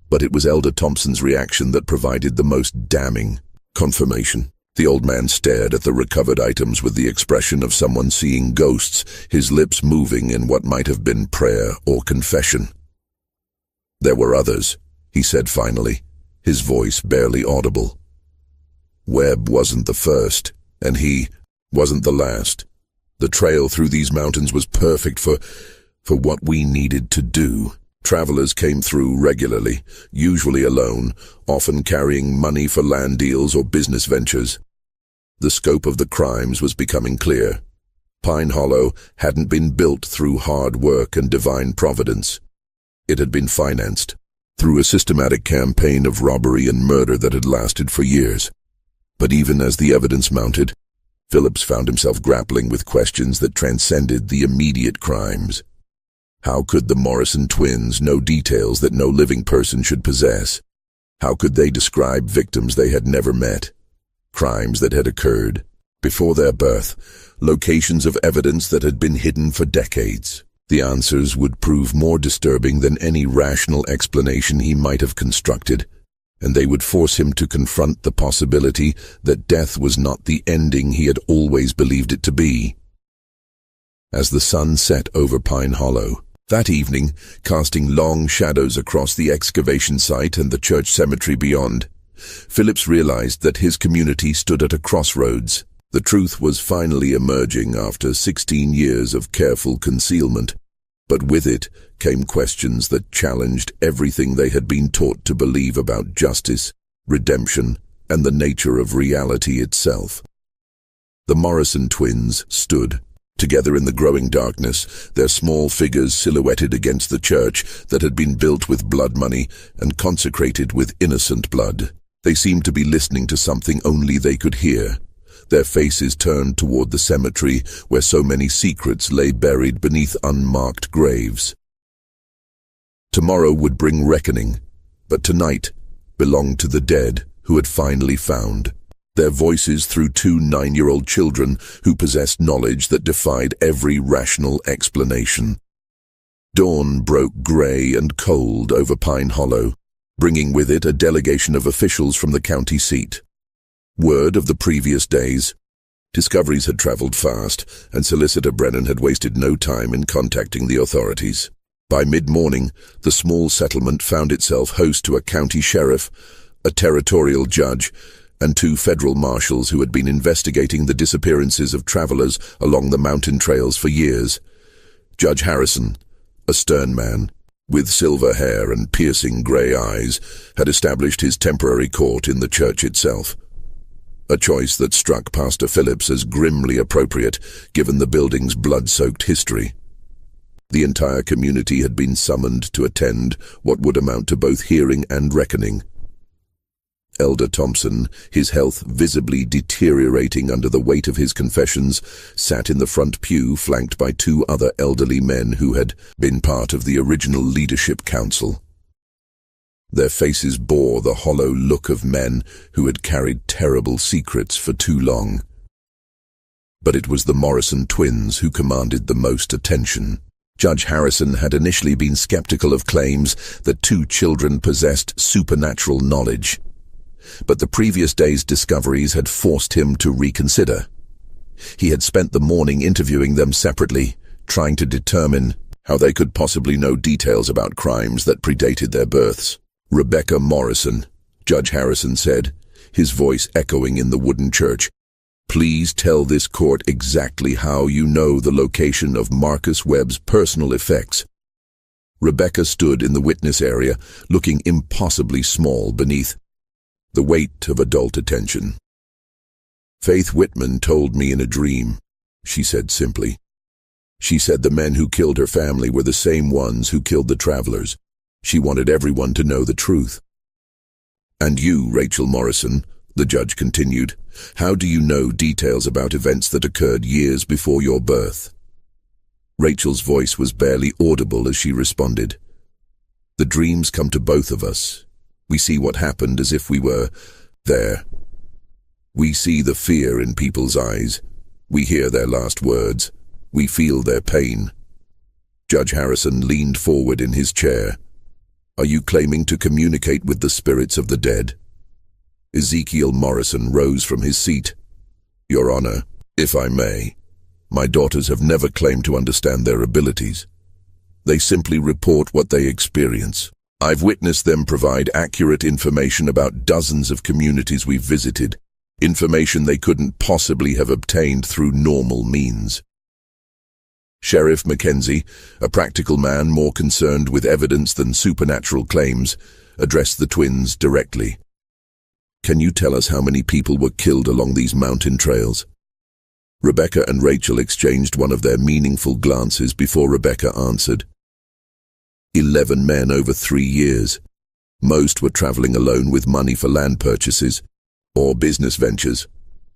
Speaker 1: But it was Elder Thompson's reaction that provided the most damning confirmation. The old man stared at the recovered items with the expression of someone seeing ghosts, his lips moving in what might have been prayer or confession. "There were others," he said finally, his voice barely audible. "Webb wasn't the first, and he wasn't the last. The trail through these mountains was perfect for what we needed to do. Travelers came through regularly, usually alone, often carrying money for land deals or business ventures. The scope of the crimes was becoming clear. Pine Hollow hadn't been built through hard work and divine providence. It had been financed through a systematic campaign of robbery and murder that had lasted for years. But even as the evidence mounted, Phillips found himself grappling with questions that transcended the immediate crimes. How could the Morrison twins know details that no living person should possess? How could they describe victims they had never met? Crimes that had occurred before their birth, locations of evidence that had been hidden for decades. The answers would prove more disturbing than any rational explanation he might have constructed, and they would force him to confront the possibility that death was not the ending he had always believed it to be. As the sun set over Pine Hollow, that evening, casting long shadows across the excavation site and the church cemetery beyond, Phillips realized that his community stood at a crossroads. The truth was finally emerging after 16 years of careful concealment, but with it came questions that challenged everything they had been taught to believe about justice, redemption, and the nature of reality itself. The Morrison twins stood together in the growing darkness, their small figures silhouetted against the church that had been built with blood money and consecrated with innocent blood. They seemed to be listening to something only they could hear, their faces turned toward the cemetery where so many secrets lay buried beneath unmarked graves. Tomorrow would bring reckoning, but tonight belonged to the dead who had finally found. Their voices through 2 9-year-old children who possessed knowledge that defied every rational explanation. Dawn broke gray and cold over Pine Hollow, bringing with it a delegation of officials from the county seat. Word of the previous days. Discoveries had traveled fast, and Solicitor Brennan had wasted no time in contacting the authorities. By mid-morning, the small settlement found itself host to a county sheriff, a territorial judge, and 2 federal marshals who had been investigating the disappearances of travelers along the mountain trails for years. Judge Harrison, a stern man, with silver hair and piercing gray eyes, had established his temporary court in the church itself. A choice that struck Pastor Phillips as grimly appropriate, given the building's blood-soaked history. The entire community had been summoned to attend what would amount to both hearing and reckoning. Elder Thompson, his health visibly deteriorating under the weight of his confessions, sat in the front pew flanked by two other elderly men who had been part of the original leadership council. Their faces bore the hollow look of men who had carried terrible secrets for too long. But it was the Morrison twins who commanded the most attention. Judge Harrison had initially been skeptical of claims that two children possessed supernatural knowledge, but the previous day's discoveries had forced him to reconsider. He had spent the morning interviewing them separately, trying to determine how they could possibly know details about crimes that predated their births. "Rebecca Morrison," Judge Harrison said, his voice echoing in the wooden church. "Please tell this court exactly how you know the location of Marcus Webb's personal effects." Rebecca stood in the witness area, looking impossibly small beneath the weight of adult attention. "Faith Whitman told me in a dream," she said simply. "She said the men who killed her family were the same ones who killed the travelers. She wanted everyone to know the truth." "And you, Rachel Morrison," the judge continued, "how do you know details about events that occurred years before your birth?" Rachel's voice was barely audible as she responded. "The dreams come to both of us. We see what happened as if we were there. We see the fear in people's eyes. We hear their last words. We feel their pain." Judge Harrison leaned forward in his chair. "Are you claiming to communicate with the spirits of the dead?" Ezekiel Morrison rose from his seat. "Your Honor, if I may, my daughters have never claimed to understand their abilities. They simply report what they experience. I've witnessed them provide accurate information about dozens of communities we've visited, information they couldn't possibly have obtained through normal means." Sheriff Mackenzie, a practical man more concerned with evidence than supernatural claims, addressed the twins directly. "Can you tell us how many people were killed along these mountain trails?" Rebecca and Rachel exchanged one of their meaningful glances before Rebecca answered. 11 men over 3 years. Most were traveling alone with money for land purchases or business ventures.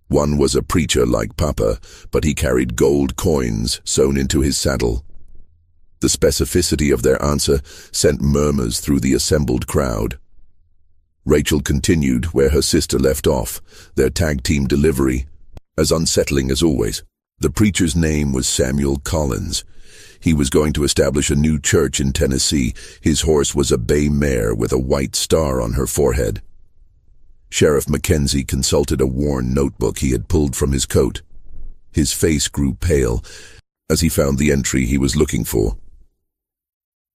Speaker 1: One was a preacher like Papa, but he carried gold coins sewn into his saddle. The specificity of their answer sent murmurs through the assembled crowd. Rachel continued where her sister left off, their tag-team delivery, as unsettling as always. The preacher's name was Samuel Collins. He was going to establish a new church in Tennessee. His horse was a bay mare with a white star on her forehead. Sheriff Mackenzie consulted a worn notebook he had pulled from his coat. His face grew pale as he found the entry he was looking for.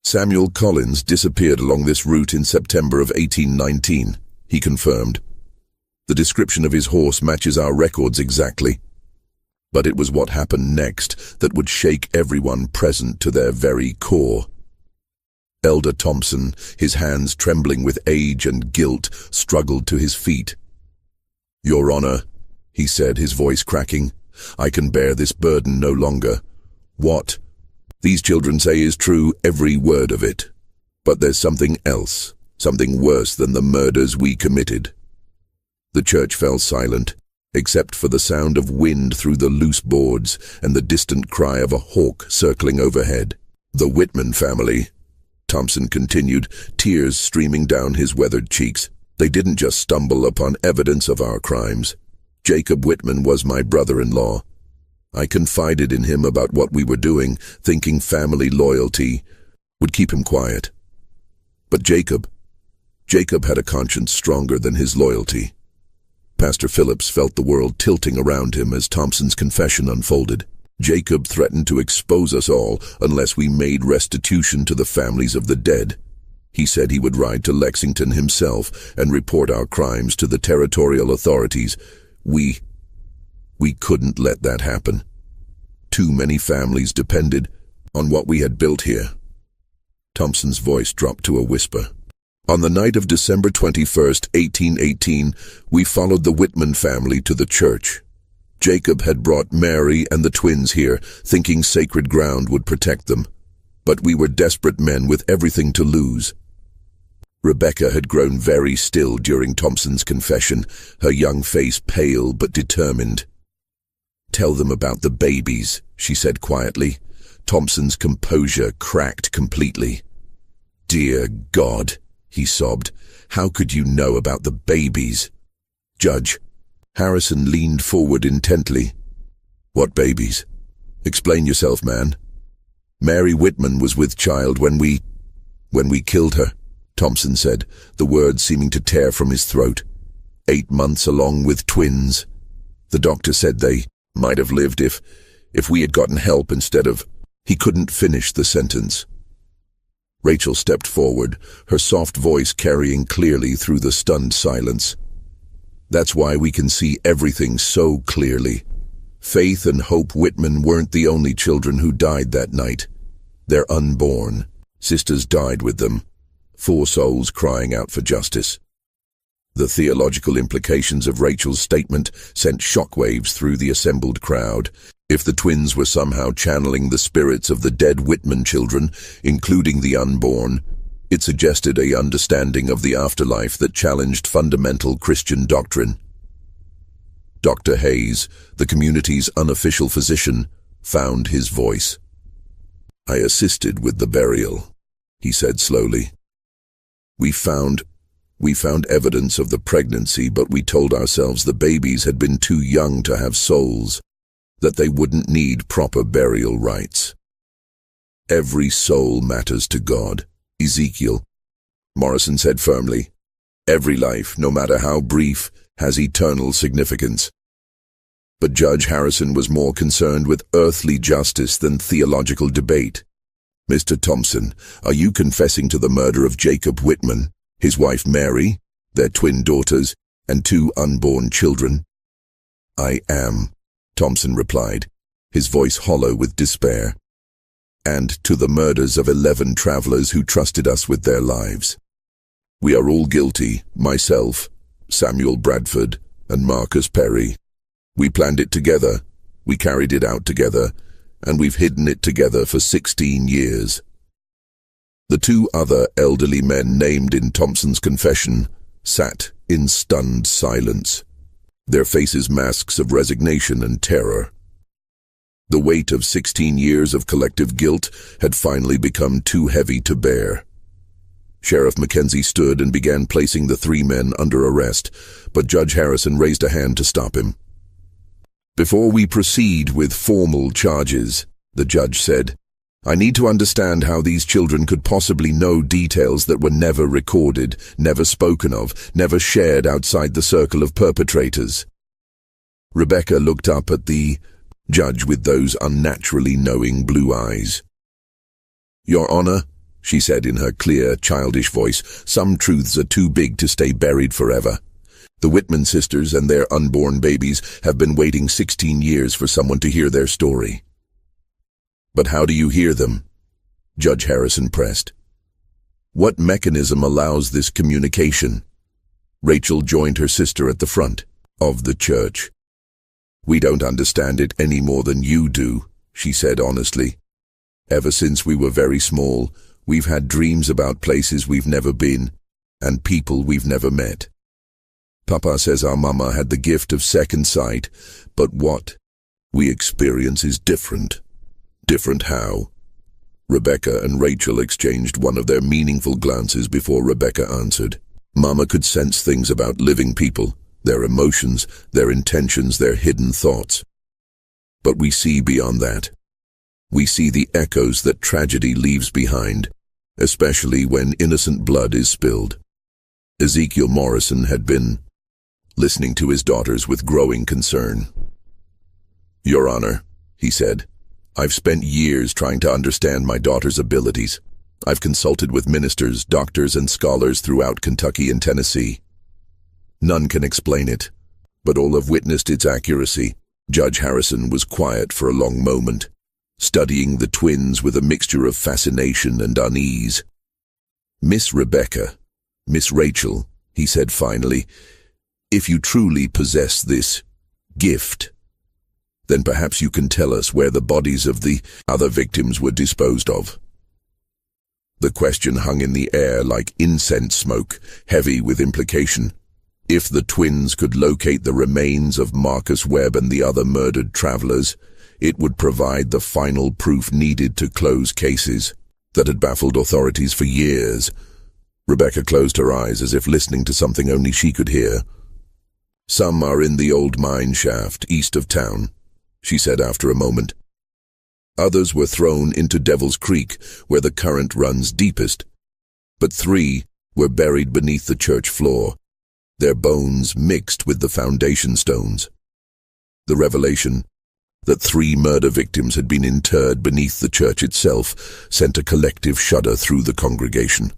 Speaker 1: "Samuel Collins disappeared along this route in September of 1819, he confirmed. "The description of his horse matches our records exactly." But it was what happened next that would shake everyone present to their very core. Elder Thompson, his hands trembling with age and guilt, struggled to his feet. "Your Honor," he said, his voice cracking, "I can bear this burden no longer. What these children say is true, every word of it. But there's something else, something worse than the murders we committed." The church fell silent, except for the sound of wind through the loose boards and the distant cry of a hawk circling overhead. "The Whitman family," Thompson continued, tears streaming down his weathered cheeks. "They didn't just stumble upon evidence of our crimes. Jacob Whitman was my brother-in-law. I confided in him about what we were doing, thinking family loyalty would keep him quiet. But Jacob had a conscience stronger than his loyalty." Pastor Phillips felt the world tilting around him as Thompson's confession unfolded. "Jacob threatened to expose us all unless we made restitution to the families of the dead. He said he would ride to Lexington himself and report our crimes to the territorial authorities. We couldn't let that happen. Too many families depended on what we had built here." Thompson's voice dropped to a whisper. "On the night of December 21st, 1818, we followed the Whitman family to the church. Jacob had brought Mary and the twins here, thinking sacred ground would protect them. But we were desperate men with everything to lose." Rebecca had grown very still during Thompson's confession, her young face pale but determined. "Tell them about the babies," she said quietly. Thompson's composure cracked completely. "Dear God," he sobbed. "How could you know about the babies?" "Judge." Harrison leaned forward intently. "What babies? Explain yourself, man." "Mary Whitman was with child when we killed her," Thompson said, the words seeming to tear from his throat. 8 months along with twins. The doctor said they might have lived if we had gotten help instead of—" He couldn't finish the sentence. Rachel stepped forward, her soft voice carrying clearly through the stunned silence. "That's why we can see everything so clearly. Faith and Hope Whitman weren't the only children who died that night. They're unborn. Sisters died with them. 4 souls crying out for justice." The theological implications of Rachel's statement sent shockwaves through the assembled crowd. If the twins were somehow channeling the spirits of the dead Whitman children, including the unborn, it suggested an understanding of the afterlife that challenged fundamental Christian doctrine. Dr. Hayes, the community's unofficial physician, found his voice. "I assisted with the burial," he said slowly. We found evidence of the pregnancy, but we told ourselves the babies had been too young to have souls, that they wouldn't need proper burial rites. Every soul matters to God, Ezekiel, Morrison said firmly. Every life, no matter how brief, has eternal significance. But Judge Harrison was more concerned with earthly justice than theological debate. "Mr. Thompson, are you confessing to the murder of Jacob Whitman, his wife Mary, their twin daughters, and 2 unborn children?" "I am," Thompson replied, his voice hollow with despair. "And to the murders of 11 travelers who trusted us with their lives. We are all guilty, myself, Samuel Bradford, and Marcus Perry. We planned it together, we carried it out together, and we've hidden it together for 16 years. The 2 other elderly men named in Thompson's confession sat in stunned silence, their faces masks of resignation and terror. The weight of 16 years of collective guilt had finally become too heavy to bear. Sheriff Mackenzie stood and began placing the 3 men under arrest, but Judge Harrison raised a hand to stop him. "Before we proceed with formal charges," the judge said, "I need to understand how these children could possibly know details that were never recorded, never spoken of, never shared outside the circle of perpetrators." Rebecca looked up at the judge with those unnaturally knowing blue eyes. "Your Honor," she said in her clear, childish voice, "some truths are too big to stay buried forever. The Whitman sisters and their unborn babies have been waiting 16 years for someone to hear their story." "But how do you hear them?" Judge Harrison pressed. "What mechanism allows this communication?" Rachel joined her sister at the front of the church. "We don't understand it any more than you do," she said honestly. "Ever since we were very small, we've had dreams about places we've never been and people we've never met. Papa says our mama had the gift of second sight, but what we experience is different." "Different how?" Rebecca and Rachel exchanged one of their meaningful glances before Rebecca answered. "Mama could sense things about living people, their emotions, their intentions, their hidden thoughts. But we see beyond that. We see the echoes that tragedy leaves behind, especially when innocent blood is spilled." Ezekiel Morrison had been listening to his daughters with growing concern. "Your Honor," he said, "I've spent years trying to understand my daughter's abilities. I've consulted with ministers, doctors, and scholars throughout Kentucky and Tennessee. None can explain it, but all have witnessed its accuracy." Judge Harrison was quiet for a long moment, studying the twins with a mixture of fascination and unease. "Miss Rebecca, Miss Rachel," he said finally, "if you truly possess this gift, then perhaps you can tell us where the bodies of the other victims were disposed of." The question hung in the air like incense smoke, heavy with implication. If the twins could locate the remains of Marcus Webb and the other murdered travelers, it would provide the final proof needed to close cases that had baffled authorities for years. Rebecca closed her eyes as if listening to something only she could hear. "Some are in the old mine shaft east of town," she said after a moment. "Others were thrown into Devil's Creek, where the current runs deepest. But 3 were buried beneath the church floor, their bones mixed with the foundation stones." The revelation that 3 murder victims had been interred beneath the church itself sent a collective shudder through the congregation.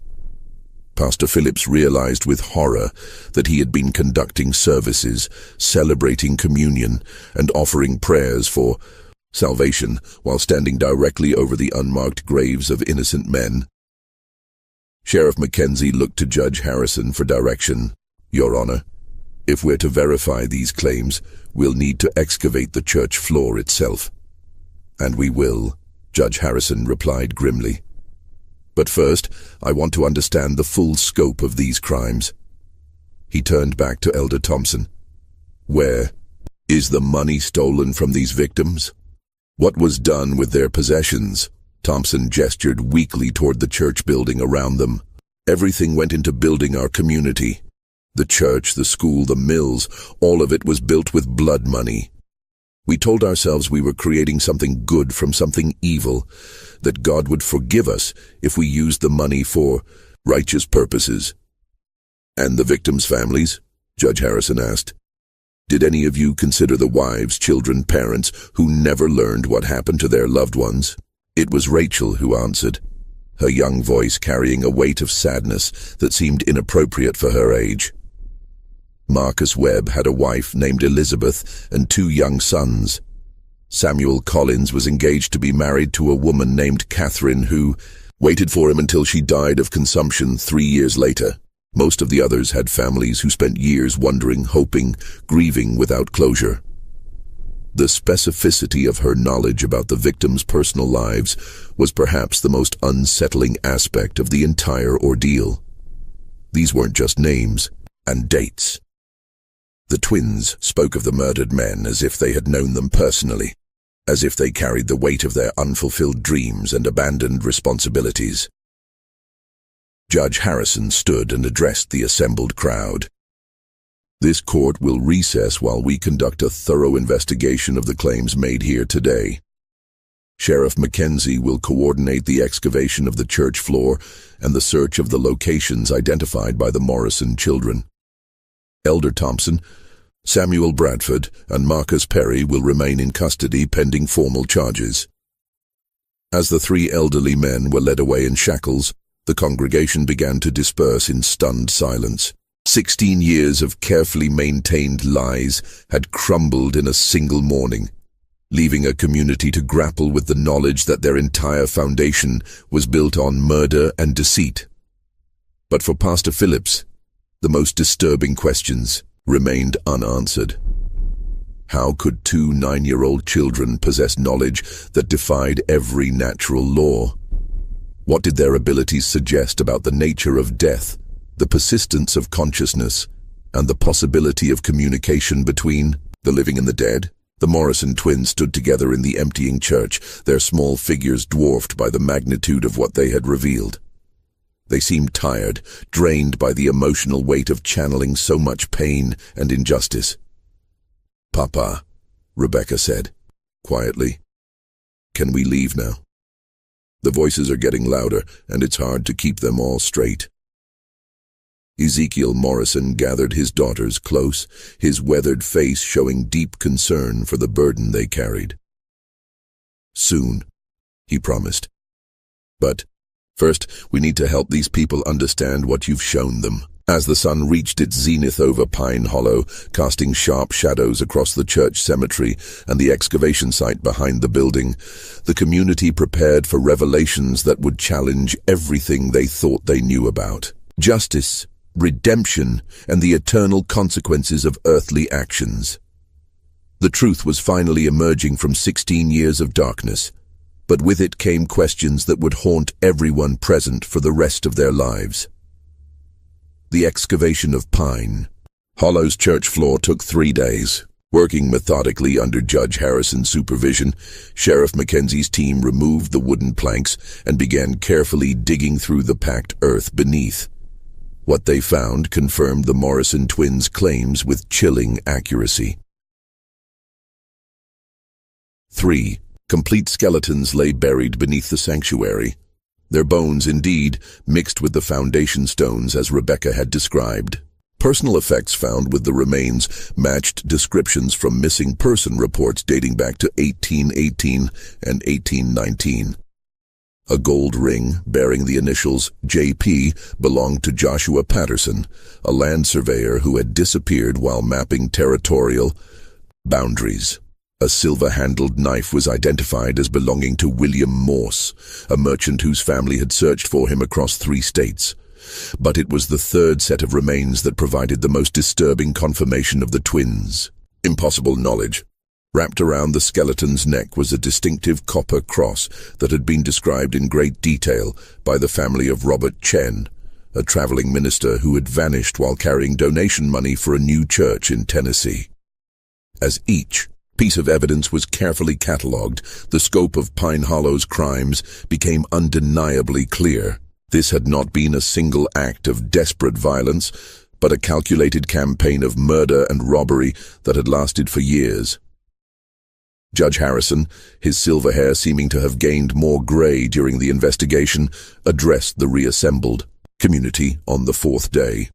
Speaker 1: Pastor Phillips realized with horror that he had been conducting services, celebrating communion, and offering prayers for salvation while standing directly over the unmarked graves of innocent men. Sheriff Mackenzie looked to Judge Harrison for direction. "Your Honor, if we're to verify these claims, we'll need to excavate the church floor itself." "And we will," Judge Harrison replied grimly. "But first, I want to understand the full scope of these crimes." He turned back to Elder Thompson. "Where is the money stolen from these victims? What was done with their possessions?" Thompson gestured weakly toward the church building around them. "Everything went into building our community. The church, the school, the mills, all of it was built with blood money. We told ourselves we were creating something good from something evil, that God would forgive us if we used the money for righteous purposes." "And the victims' families?" Judge Harrison asked. "Did any of you consider the wives, children, parents who never learned what happened to their loved ones?" It was Rachel who answered, her young voice carrying a weight of sadness that seemed inappropriate for her age. "Marcus Webb had a wife named Elizabeth and 2 young sons. Samuel Collins was engaged to be married to a woman named Catherine who waited for him until she died of consumption 3 years later. Most of the others had families who spent years wondering, hoping, grieving without closure." The specificity of her knowledge about the victims' personal lives was perhaps the most unsettling aspect of the entire ordeal. These weren't just names and dates. The twins spoke of the murdered men as if they had known them personally, as if they carried the weight of their unfulfilled dreams and abandoned responsibilities. Judge Harrison stood and addressed the assembled crowd. "This court will recess while we conduct a thorough investigation of the claims made here today. Sheriff Mackenzie will coordinate the excavation of the church floor and the search of the locations identified by the Morrison children. Elder Thompson, Samuel Bradford, and Marcus Perry will remain in custody pending formal charges." As the 3 elderly men were led away in shackles, the congregation began to disperse in stunned silence. 16 years of carefully maintained lies had crumbled in a single morning, leaving a community to grapple with the knowledge that their entire foundation was built on murder and deceit. But for Pastor Phillips, the most disturbing questions remained unanswered. How could 2 9-year-old children possess knowledge that defied every natural law? What did their abilities suggest about the nature of death, the persistence of consciousness, and the possibility of communication between the living and the dead? The Morrison twins stood together in the emptying church, their small figures dwarfed by the magnitude of what they had revealed. They seemed tired, drained by the emotional weight of channeling so much pain and injustice. "Papa," Rebecca said, quietly, "can we leave now? The voices are getting louder, and it's hard to keep them all straight." Ezekiel Morrison gathered his daughters close, his weathered face showing deep concern for the burden they carried. "Soon," he promised. "But first, we need to help these people understand what you've shown them." As the sun reached its zenith over Pine Hollow, casting sharp shadows across the church cemetery and the excavation site behind the building, the community prepared for revelations that would challenge everything they thought they knew about. Justice, redemption, and the eternal consequences of earthly actions. The truth was finally emerging from 16 years of darkness. but with it came questions that would haunt everyone present for the rest of their lives. The excavation of Pine Hollow's church floor took 3 days. Working methodically under Judge Harrison's supervision, Sheriff Mackenzie's team removed the wooden planks and began carefully digging through the packed earth beneath. What they found confirmed the Morrison twins' claims with chilling accuracy. 3. Complete skeletons lay buried beneath the sanctuary. Their bones, indeed, mixed with the foundation stones as Rebecca had described. Personal effects found with the remains matched descriptions from missing person reports dating back to 1818 and 1819. A gold ring bearing the initials J.P. belonged to Joshua Patterson, a land surveyor who had disappeared while mapping territorial boundaries. A silver-handled knife was identified as belonging to William Morse, a merchant whose family had searched for him across 3 states. But it was the third set of remains that provided the most disturbing confirmation of the twins. Impossible knowledge. Wrapped around the skeleton's neck was a distinctive copper cross that had been described in great detail by the family of Robert Chen, a traveling minister who had vanished while carrying donation money for a new church in Tennessee. As each piece of evidence was carefully catalogued, the scope of Pine Hollow's crimes became undeniably clear. This had not been a single act of desperate violence, but a calculated campaign of murder and robbery that had lasted for years. Judge Harrison, his silver hair seeming to have gained more gray during the investigation, addressed the reassembled community on the 4th day.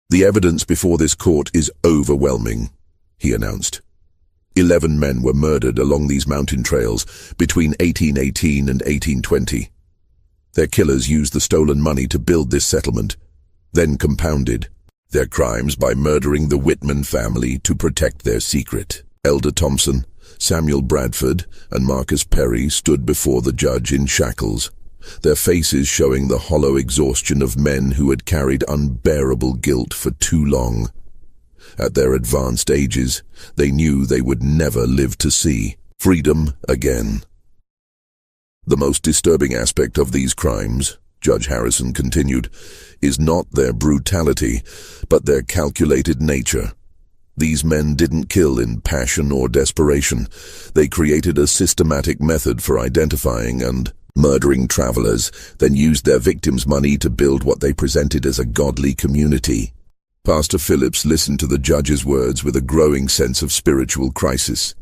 Speaker 1: "The evidence before this court is overwhelming," he announced. 11 men were murdered along these mountain trails between 1818 and 1820. Their killers used the stolen money to build this settlement, then compounded their crimes by murdering the Whitman family to protect their secret. Elder Thompson, Samuel Bradford, and Marcus Perry stood before the judge in shackles, their faces showing the hollow exhaustion of men who had carried unbearable guilt for too long. At their advanced ages, they knew they would never live to see freedom again. "The most disturbing aspect of these crimes," Judge Harrison continued, "is not their brutality, but their calculated nature. These men didn't kill in passion or desperation. They created a systematic method for identifying and murdering travelers, then used their victims' money to build what they presented as a godly community." Pastor Phillips listened to the judge's words with a growing sense of spiritual crisis.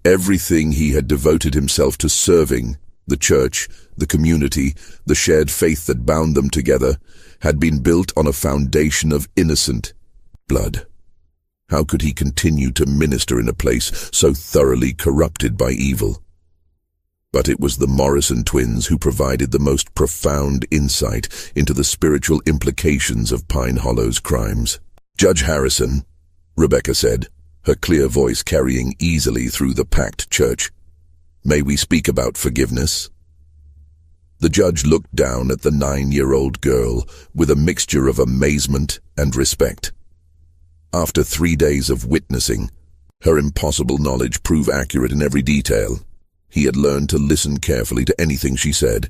Speaker 1: Everything he had devoted himself to serving, the church, the community, the shared faith that bound them together, had been built on a foundation of innocent blood. How could he continue to minister in a place so thoroughly corrupted by evil? But it was the Morrison twins who provided the most profound insight into the spiritual implications of Pine Hollow's crimes. "Judge Harrison," Rebecca said, her clear voice carrying easily through the packed church, "may we speak about forgiveness?" The judge looked down at the 9-year-old girl with a mixture of amazement and respect. After 3 days of witnessing, her impossible knowledge proved accurate in every detail. He had learned to listen carefully to anything she said.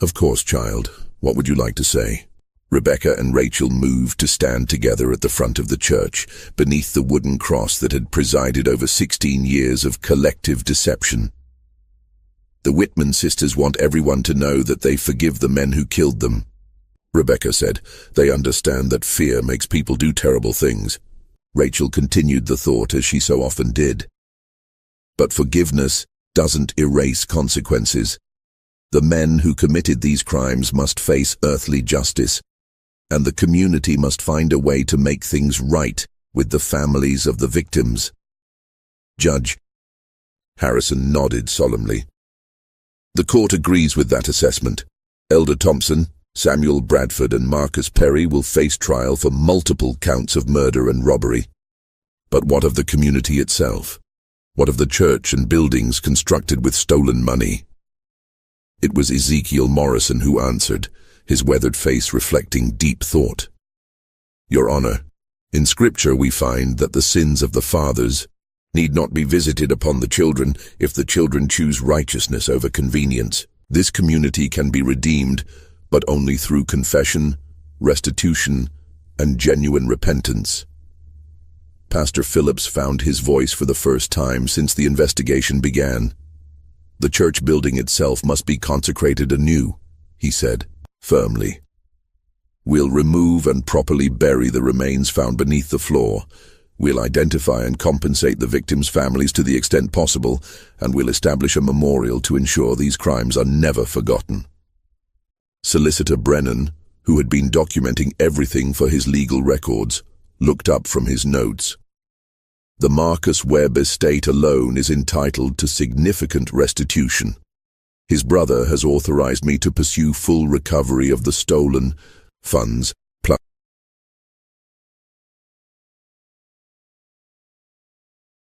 Speaker 1: "Of course, child. What would you like to say?" Rebecca and Rachel moved to stand together at the front of the church, beneath the wooden cross that had presided over 16 years of collective deception. "The Whitman sisters want everyone to know that they forgive the men who killed them," Rebecca said. "They understand that fear makes people do terrible things." Rachel continued the thought as she so often did. "But forgiveness doesn't erase consequences. The men who committed these crimes must face earthly justice, and the community must find a way to make things right with the families of the victims." Judge Harrison nodded solemnly. "The court agrees with that assessment. Elder Thompson, Samuel Bradford, and Marcus Perry will face trial for multiple counts of murder and robbery. But what of the community itself? What of the church and buildings constructed with stolen money?" It was Ezekiel Morrison who answered, his weathered face reflecting deep thought. "Your Honor, in Scripture we find that the sins of the fathers need not be visited upon the children if the children choose righteousness over convenience. This community can be redeemed, but only through confession, restitution, and genuine repentance. Pastor Phillips found his voice for the first time since the investigation began. The church building itself must be consecrated anew, he said, firmly. We'll remove and properly bury the remains found beneath the floor. We'll identify and compensate the victims' families to the extent possible, and we'll establish a memorial to ensure these crimes are never forgotten. Solicitor Brennan, who had been documenting everything for his legal records, looked up from his notes. The Marcus Webb estate alone is entitled to significant restitution. His brother has authorized me to pursue full recovery of the stolen funds